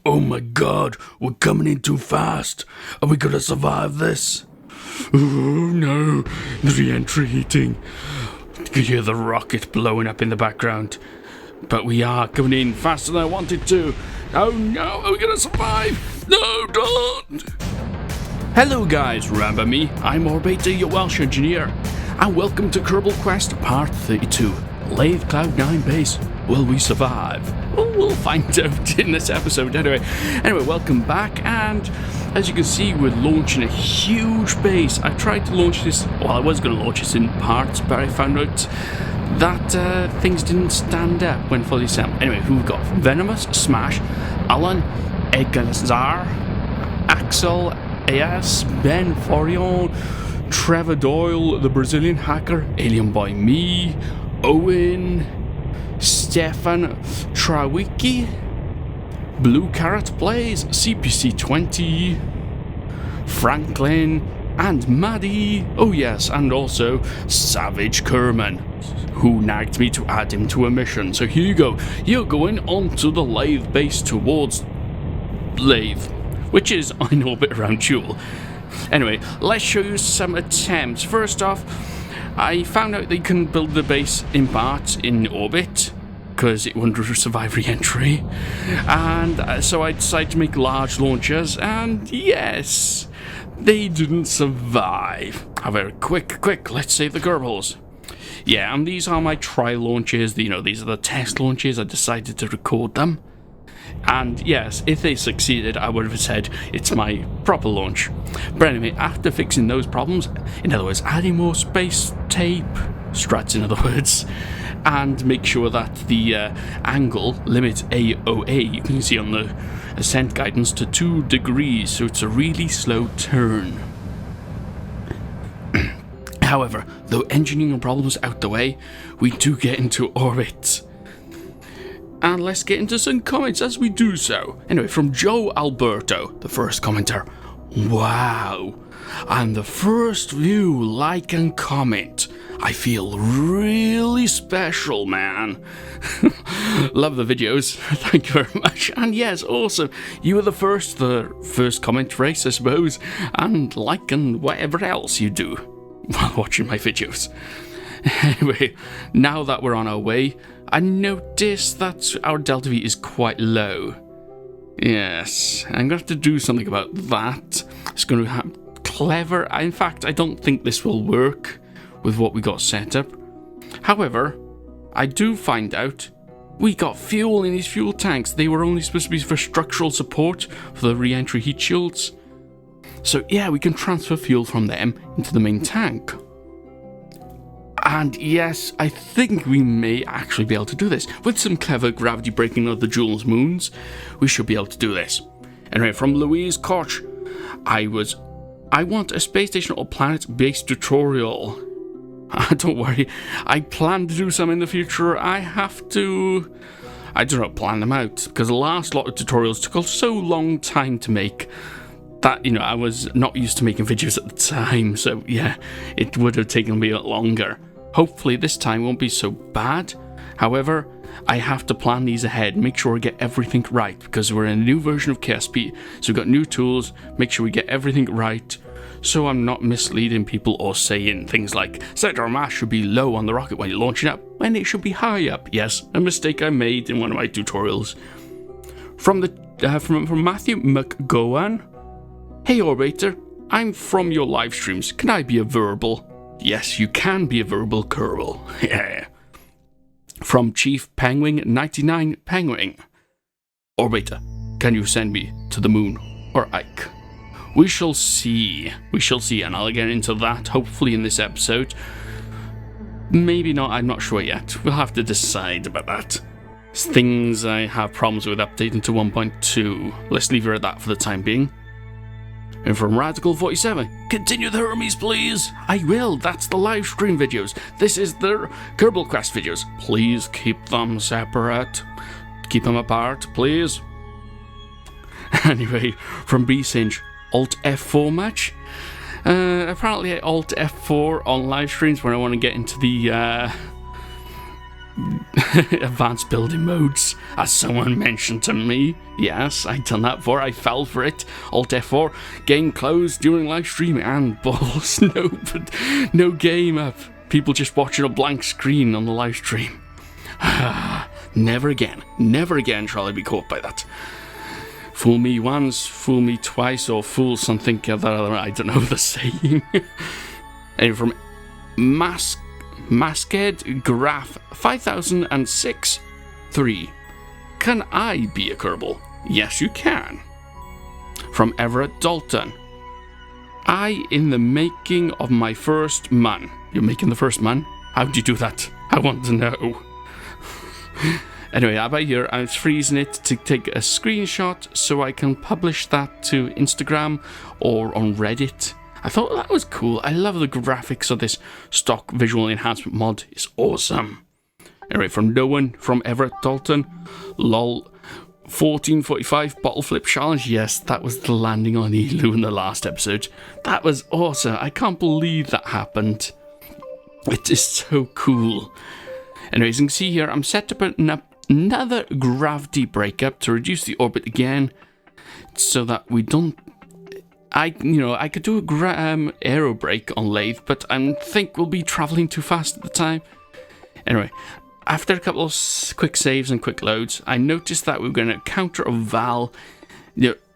Oh my god, we're coming in too fast. Are we gonna survive this? Oh no, the re-entry heating. You can hear the rocket blowing up in the background. But we are coming in faster than I wanted to. Oh no, are we gonna survive? No, don't! Hello guys, remember me? I'm Orbiter, your Welsh engineer. And welcome to Kerbal Quest Part 32. Laythe Cloud 9 Base. Will we survive? Well, we'll find out in this episode anyway. Anyway, welcome back, and as you can see, we're launching a huge base. I tried to launch this, well, I was going to launch this in parts, but I found out that things didn't stand up when fully assembled. Anyway, who we've got? Venomous, Smash, Alan, Egazar, Axel, AS, Ben Forion, Trevor Doyle, the Brazilian hacker, Alien Boy Me, Owen, Stefan Trawicki, Blue Carrot Plays, CPC 20, Franklin, and Maddie. Oh yes, and also Savage Kerman, who nagged me to add him to a mission. So here you go. You're going onto the Laythe base towards Laythe, which is in orbit around Jool. Anyway, let's show you some attempts. First off, I found out they can build the base in parts in orbit because it wouldn't survive re-entry, and so I decided to make large launchers, and yes, they didn't survive. However, quick, let's save the Kerbals. Yeah, and these are my trial launches. These are the test launches. I decided to record them. And yes, if they succeeded, I would have said it's my proper launch. But anyway, after fixing those problems, in other words, adding more space tape, struts in other words, and make sure that the angle limit AOA, you can see on the ascent guidance, to 2 degrees, so it's a really slow turn. However, though engineering problems out the way, we do get into orbit. And let's get into some comments as we do so. Anyway, from Joe Alberto, the first commenter. Wow, I'm the first view, like and comment. I feel really special, man. Love the videos. Thank you very much. And yes, awesome. You were the first comment race, I suppose. And like and whatever else you do while watching my videos. Anyway, now that we're on our way, I noticed that our Delta V is quite low. Yes, I'm going to have to do something about that. It's going to have clever. In fact, I don't think this will work with what we got set up. However, I do find out we got fuel in these fuel tanks. They were only supposed to be for structural support for the re-entry heat shields. So yeah, we can transfer fuel from them into the main tank. And yes, I think we may actually be able to do this. With some clever gravity braking of the Jool's moons, we should be able to do this. Anyway, from Louise Koch, I want a space station or planet-based tutorial. Don't worry, I plan to do some in the future. I do not plan them out, because the last lot of tutorials took so long time to make that, I was not used to making videos at the time, so yeah, it would have taken me a lot longer. Hopefully this time won't be so bad. However, I have to plan these ahead, make sure I get everything right, because we're in a new version of KSP, so we've got new tools, make sure we get everything right, so I'm not misleading people or saying things like, sector mass should be low on the rocket when you're launching up, when it should be high up. Yes, a mistake I made in one of my tutorials. From Matthew McGowan, hey Orbiter, I'm from your live streams, can I be a verbal? Yes, you can be a verbal Kerbal. Yeah. From Chief Penguin 99 Penguin. Orbiter, can you send me to the moon or Ike? We shall see. We shall see, and I'll get into that hopefully in this episode. Maybe not, I'm not sure yet. We'll have to decide about that. Things I have problems with updating to 1.2. Let's leave it at that for the time being. And from Radical47, continue the Hermes, please. I will, that's the live stream videos. This is the Kerbal Quest videos. Please keep them separate. Keep them apart, please. Anyway, from B-Singe, Alt F4 match. Apparently I Alt F4 on live streams when I want to get into the advanced building modes, as someone mentioned to me. Yes, I'd done that before. I fell for it. Alt F4, game closed during live streaming, and balls. No game up. People just watching a blank screen on the live stream. Never again shall I be caught by that. Fool me once, fool me twice, or fool something other. I don't know the saying. Anyway, from Masked Graph 5006 3. Can I be a Kerbal? Yes, you can. From Everett Dalton. I in the making of my first man. You're making the first man? How'd you do that? I want to know. Anyway, about here, I was freezing it to take a screenshot so I can publish that to Instagram or on Reddit. I thought that was cool. I love the graphics of this stock visual enhancement mod. It's awesome. Anyway, from no one, from Everett Dalton. Lol. 1445 bottle flip challenge. Yes, that was the landing on Elu in the last episode. That was awesome. I can't believe that happened. It is so cool. Anyway, as you can see here, I'm set to put up another gravity breakup to reduce the orbit again, so that we don't. I could do a aero brake on Laythe, but I think we'll be traveling too fast at the time. Anyway, after a couple of quick saves and quick loads, I noticed that we were going to counter a Val.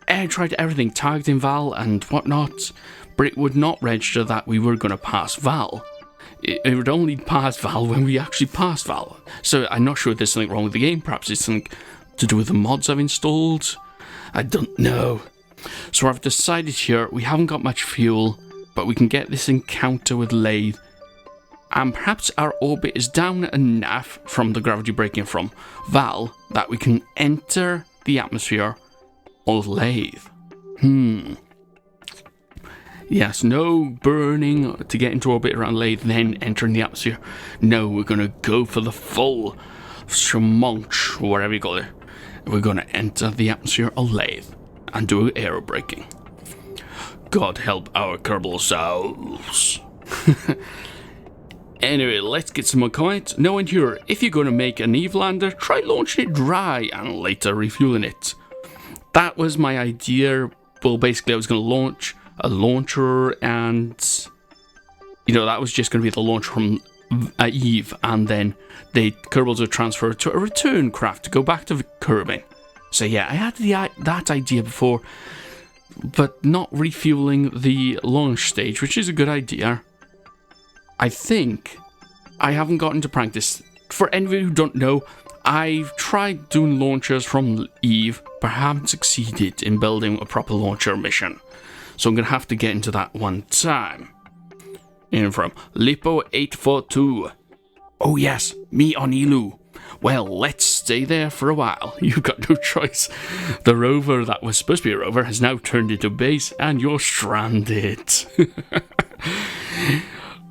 I tried everything, targeting Val and whatnot, but it would not register that we were going to pass Val. It would only pass Val when we actually passed Val. So I'm not sure if there's something wrong with the game. Perhaps it's something to do with the mods I've installed. I don't know. So I've decided here, we haven't got much fuel, but we can get this encounter with Laythe. And perhaps our orbit is down enough from the gravity breaking from Val that we can enter the atmosphere of Laythe. Yes, no burning to get into orbit around Laythe, then entering the atmosphere. No, we're going to go for the full schmonch, or whatever you call it. We're going to enter the atmosphere of Laythe and do aero braking. God help our Kerbal souls. Anyway, let's get some more comments. No one here, if you're going to make an Eve lander, try launching it dry and later refueling it. That was my idea. Well, basically I was going to launch a launcher, and that was just going to be the launch from Eve, and then the Kerbals would transfer to a return craft to go back to Kerbin. So yeah, I had that idea before, but not refueling the launch stage, which is a good idea. I think I haven't gotten to practice. For any of you who don't know, I've tried doing launchers from Eve, but haven't succeeded in building a proper launcher mission. So I'm going to have to get into that one time. And from Lipo842. Oh yes, me on Elu. Well, let's stay there for a while. You've got no choice. The rover that was supposed to be a rover has now turned into a base, and you're stranded.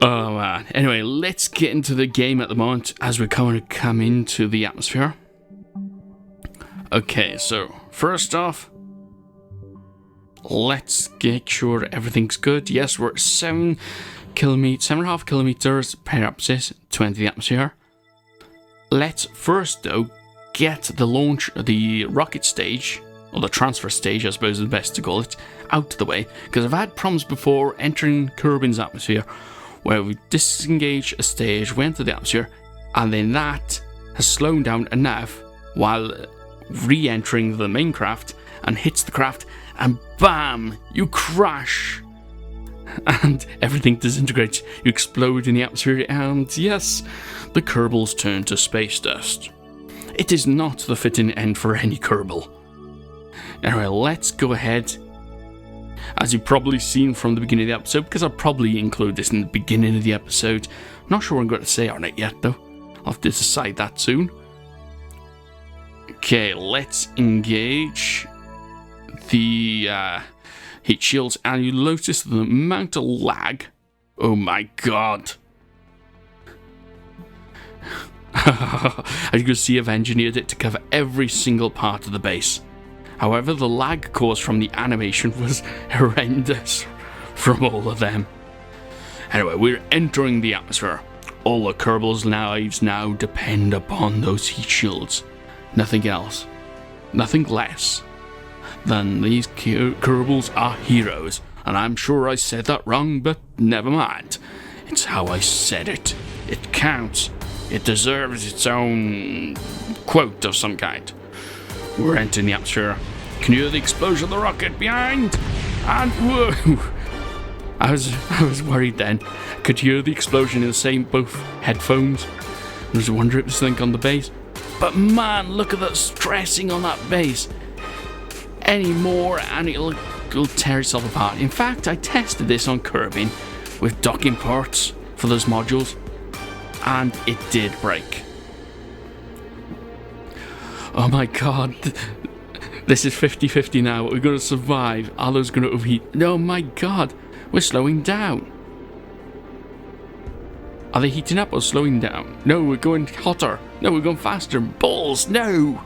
Oh man. Anyway, let's get into the game at the moment as we're going to come into the atmosphere. Okay, so first off, let's make sure everything's good. Yes, we're at 7.5 kilometers per axis to enter the atmosphere. Let's first, though, get the rocket stage, or the transfer stage, I suppose is the best to call it, out of the way. Because I've had problems before entering Kerbin's atmosphere, where we disengage a stage, we enter the atmosphere, and then that has slowed down enough while re-entering the main craft, and hits the craft, and BAM! You crash! And everything disintegrates. You explode in the atmosphere, and yes, the Kerbals turn to space dust. It is not the fitting end for any Kerbal. Anyway, let's go ahead. As you've probably seen from the beginning of the episode, because I'll probably include this in the beginning of the episode. Not sure what I'm going to say on it yet, though. I'll have to decide that soon. Okay, let's engage the heat shields, and you notice the amount of lag. Oh my god. As you can see, I've engineered it to cover every single part of the base. However, the lag caused from the animation was horrendous from all of them. Anyway, we're entering the atmosphere. All the Kerbal's lives now depend upon those heat shields. Nothing else. Nothing less than these Kerbals are heroes. And I'm sure I said that wrong, but never mind. It's how I said it. It counts. It deserves its own quote of some kind. We're entering the atmosphere. Can you hear the explosion of the rocket behind? And whoa! I was worried then. Could you hear the explosion in the same both headphones? I was wondering if it was something on the base. But man, look at that stressing on that base. Any more and it'll tear itself apart. In fact, I tested this on Kerbin with docking ports for those modules, and it did break. Oh my god. This is 50-50 now. We're going to survive. Are those going to overheat? No, my god. We're slowing down. Are they heating up or slowing down? No, we're going hotter. No, we're going faster. Balls, no.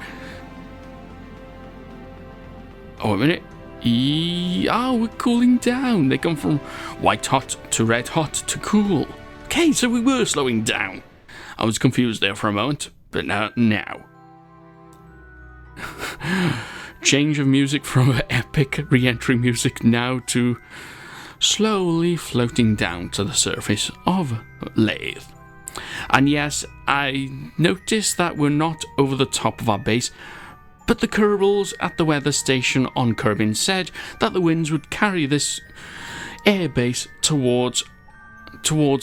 Oh, a minute. We're cooling down. They come from white hot to red hot to cool. Okay, so we were slowing down. I was confused there for a moment, but now. Change of music from epic re-entry music now to slowly floating down to the surface of Laythe. And yes, I noticed that we're not over the top of our base, but the Kerbals at the weather station on Kerbin said that the winds would carry this air base towards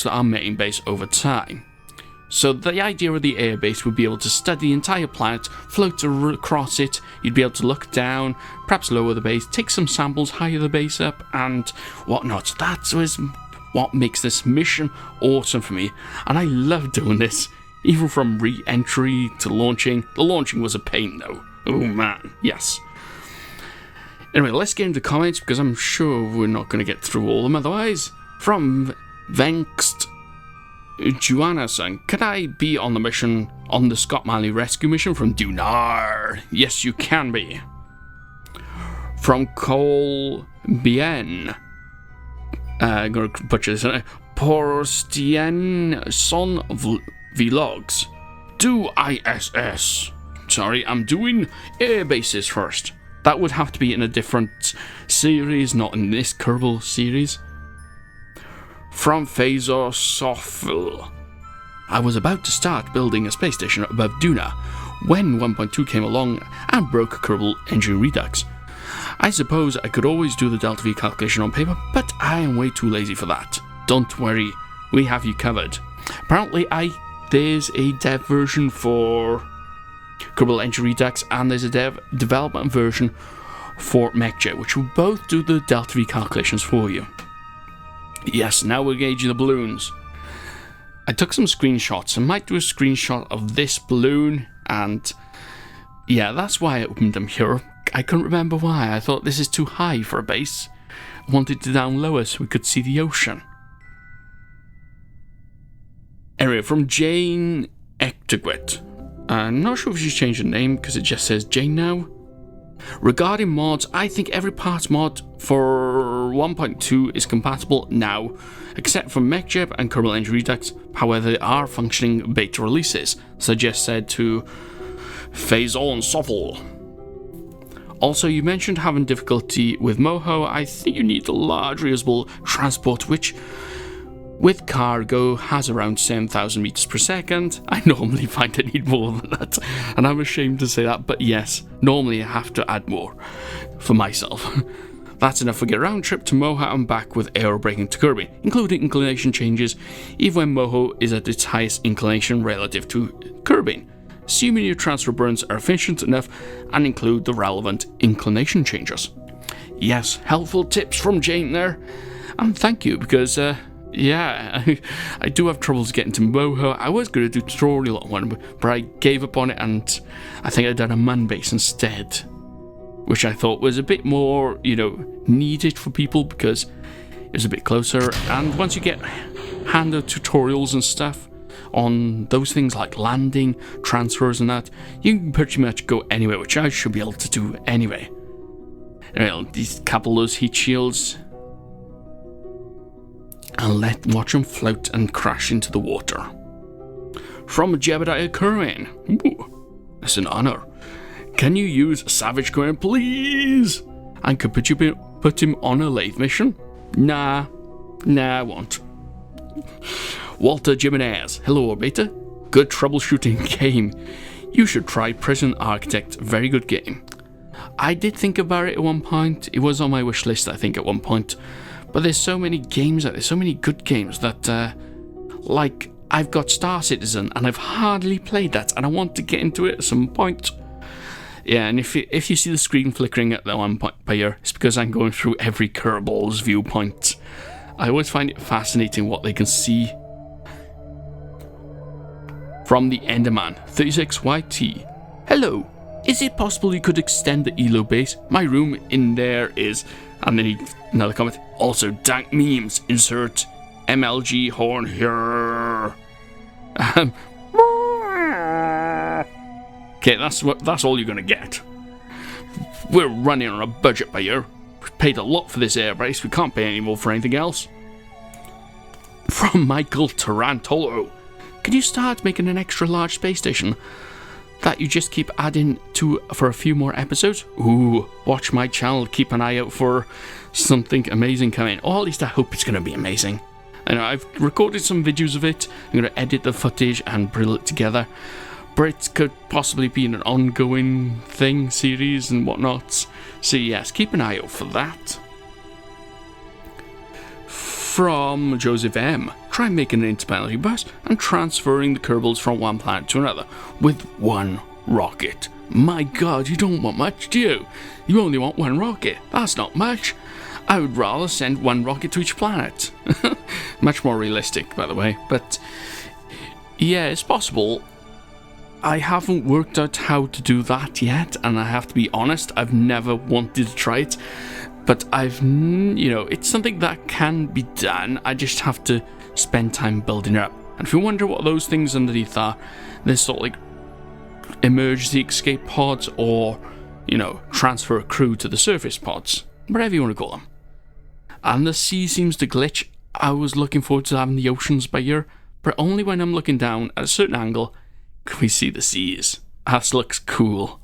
our main base over time. So the idea of the airbase would be able to study the entire planet, float across it, you'd be able to look down, perhaps lower the base, take some samples, higher the base up, and whatnot. That was what makes this mission awesome for me, and I love doing this. Even from re-entry to launching. The launching was a pain though. Oh man, yes. Anyway, let's get into comments because I'm sure we're not going to get through all of them otherwise. From Vengst Joanna-san, could I be on the mission, on the Scott Manley rescue mission from Dunar? Yes, you can be. From Cole Bien, I'm going to butcher this, Porstien Son Vlogs. Do ISS. Sorry, I'm doing air bases first. That would have to be in a different series, not in this Kerbal series. From Phasor Sofil. I was about to start building a space station above Duna when 1.2 came along and broke KerbalEngineerRedux. I suppose I could always do the delta V calculation on paper, but I am way too lazy for that. Don't worry, we have you covered. Apparently there's a dev version for KerbalEngineerRedux and there's a development version for MechJet, which will both do the delta V calculations for you. Yes, now we're gauging the balloons. I took some screenshots. I might do a screenshot of this balloon, and yeah, that's why I opened them here. I couldn't remember why. I thought this is too high for a base. I wanted to down lower so we could see the ocean. Anyway, from Jane Ectogwit. I'm not sure if she's changed her name because it just says Jane now. Regarding mods, I think every parts mod for 1.2 is compatible now, except for MechJet and KerbalEngineerRedux. However, they are functioning beta releases, so just said to Phasor and Sofil. Also, you mentioned having difficulty with Moho. I think you need a large reusable transport, which with cargo has around 7,000 meters per second. I normally find I need more than that, and I'm ashamed to say that, but yes, normally I have to add more for myself. That's enough for get round trip to Moho and back with aero braking to Kerbin, including inclination changes, even when Moho is at its highest inclination relative to Kerbin, assuming your transfer burns are efficient enough and include the relevant inclination changes. Yes, helpful tips from Jane there, and thank you, because yeah, I do have troubles getting to Moho. I was going to do a tutorial on one, but I gave up on it, and I think I've done a man base instead, which I thought was a bit more, needed for people because it was a bit closer. And once you get handed tutorials and stuff on those things like landing, transfers and that, you can pretty much go anywhere, which I should be able to do anyway. Anyway, these couple of those heat shields, and watch them float and crash into the water. From Jebediah Curran. Ooh, that's an honor. Can you use Savage Curran, please? And could put him on a lathe mission? Nah, I won't. Walter Jimenez. Hello, Orbiter. Good troubleshooting game. You should try Prison Architect. Very good game. I did think about it at one point. It was on my wish list, I think, at one point. But there's so many games out there, so many good games that, like, I've got Star Citizen, and I've hardly played that, and I want to get into it at some point. Yeah, and if you see the screen flickering at the one point by here, it's because I'm going through every Kerbal's viewpoint. I always find it fascinating what they can see. From the Enderman, 36YT. Hello. Is it possible you could extend the ELO base? My room in there is... And then another comment. Also, dank memes. Insert MLG horn here. Okay, that's all you're gonna get. We're running on a budget by here. We paid a lot for this airbase. We can't pay any more for anything else. From Michael Tarantolo. Can you start making an extra large space station that you just keep adding to for a few more episodes? Ooh, watch my channel. Keep an eye out for something amazing coming. Or at least I hope it's going to be amazing. I know I've recorded some videos of it. I'm going to edit the footage and put it together. But it could possibly be an ongoing thing, series and whatnot. So yes, keep an eye out for that. From Joseph M. Try making an interplanetary bus and transferring the Kerbals from one planet to another with one rocket. My god, you don't want much, do you? You only want one rocket. That's not much. I would rather send one rocket to each planet. Much more realistic, by the way. But yeah, it's possible. I haven't worked out how to do that yet, and I have to be honest, I've never wanted to try it. But it's something that can be done. I just have to spend time building it up. And if you wonder what those things underneath are, they're sort of like emergency escape pods or, transfer a crew to the surface pods. Whatever you want to call them. And the sea seems to glitch. I was looking forward to having the oceans by here, but only when I'm looking down at a certain angle can we see the seas. That looks cool.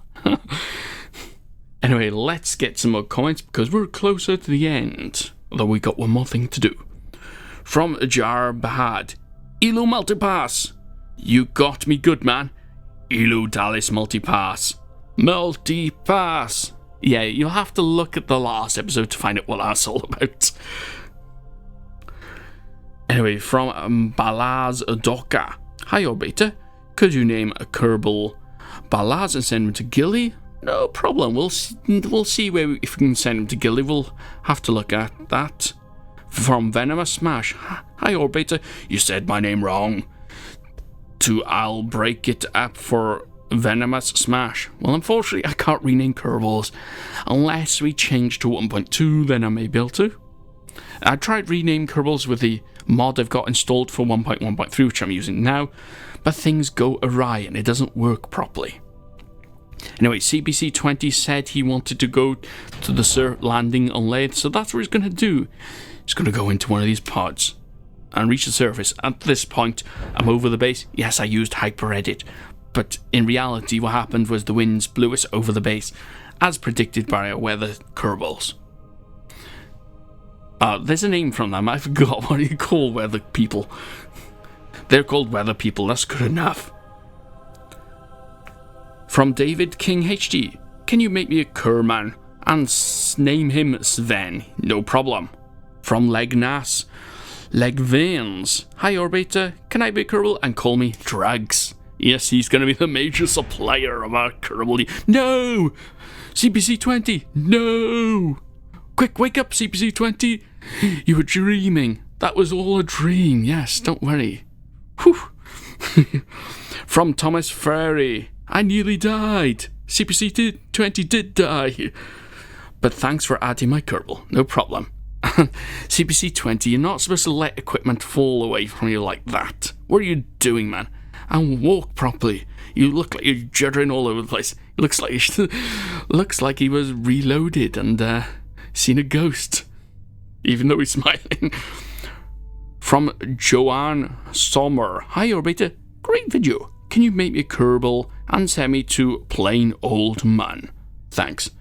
Anyway, let's get some more comments because we're closer to the end. Although we got one more thing to do. From Jar Bahad. Elo Multipass. You got me good, man. Elo Dallas Multipass. Multipass. Yeah, you'll have to look at the last episode to find out what that's all about. Anyway, from Balaz Doka. Hi, Orbiter. Could you name a Kerbal Balaz and send him to Gilly? No problem. We'll see if we can send him to Gilly. We'll have to look at that. From Venomous Smash. Hi, Orbiter. You said my name wrong. I'll break it up for Venomous Smash. Well, unfortunately, I can't rename Kerbals. Unless we change to 1.2, then I may be able to. I tried rename Kerbals with the mod I've got installed for 1.1.3, which I'm using now. But things go awry and it doesn't work properly. Anyway, CBC20 said he wanted to go to the landing on Laythe, so that's what he's going to do. He's going to go into one of these pods and reach the surface. At this point, I'm over the base. Yes, I used HyperEdit, but in reality, what happened was the winds blew us over the base, as predicted by our weather Kerbals. There's a name from them. I forgot what you call weather people. They're called weather people. That's good enough. From David King HD. Can you make me a Kerman and name him Sven? No problem. From Legnas. Legvins. Hi, Orbiter. Can I be a Kerbal and call me Drugs? Yes, he's going to be the major supplier of our Kerbal. No! CPC20. No! Quick, wake up, CPC20. You were dreaming. That was all a dream. Yes, don't worry. Whew. From Thomas Ferry. I nearly died. CPC20 did die. But thanks for adding my Kerbal. No problem. CPC20, you're not supposed to let equipment fall away from you like that. What are you doing, man? And walk properly. You look like you're juddering all over the place. It looks like he was reloaded and seen a ghost. Even though he's smiling. From Joanne Sommer. Hi, Orbiter. great video. Can you make me a Kerbal and send me to plain old man? Thanks.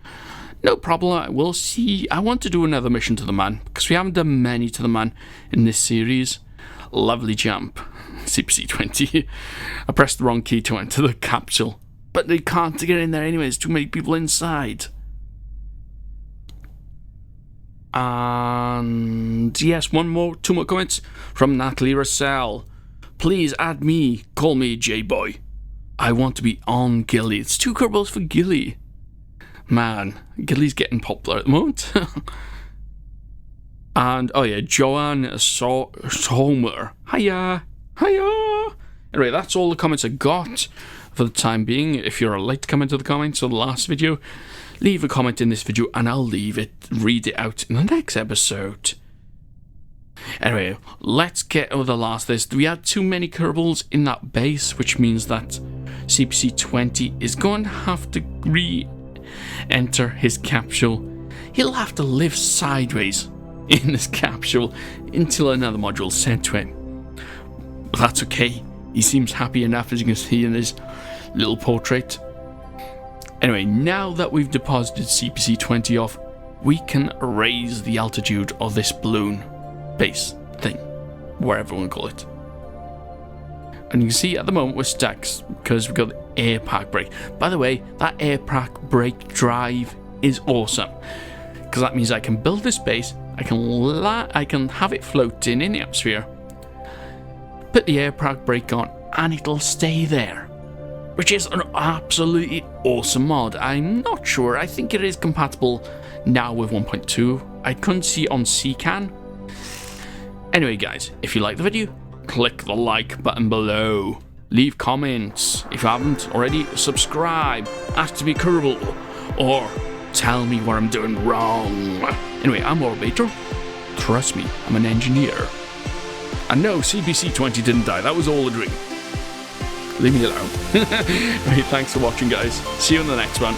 No problem, we'll see. I want to do another mission to the man, because we haven't done many to the man in this series. Lovely jump. CPC-20. I pressed the wrong key to enter the capsule, but they can't get in there anyway, there's too many people inside. And yes, two more comments from Natalie Russell. Please add me, call me J-Boy. I want to be on Gilly. It's 2 Kerbals for Gilly. Man, Gilly's getting popular at the moment. And, oh yeah, Joanne Sommer. Hiya. Anyway, that's all the comments I got for the time being. If you're late to comment to the comments of the last video, leave a comment in this video and I'll read it out in the next episode. Anyway, let's get over the last of this. We had too many Kerbals in that base, which means that CPC-20 is going to have to re-enter his capsule. He'll have to live sideways in this capsule until another module is sent to him. But that's okay. He seems happy enough, as you can see in his little portrait. Anyway, now that we've deposited CPC-20 off, we can raise the altitude of this balloon base thing, whatever we want to call it. And you can see at the moment we're stuck because we've got the air pack brake. By the way, that air pack brake drive is awesome, because that means I can build this base, I can have it floating in the atmosphere, put the air pack brake on, and it'll stay there, which is an absolutely awesome mod. I'm not sure, I think it is compatible now with 1.2. I couldn't see on SCAN. Anyway guys, if you like the video, click the like button below. Leave comments. If you haven't already, subscribe. Ask to be Kerbal. Or tell me what I'm doing wrong. Anyway, I'm Orbiter. Trust me, I'm an engineer. And no, CPC-20 didn't die. That was all a dream. Leave me alone. Anyway, thanks for watching guys. See you in the next one.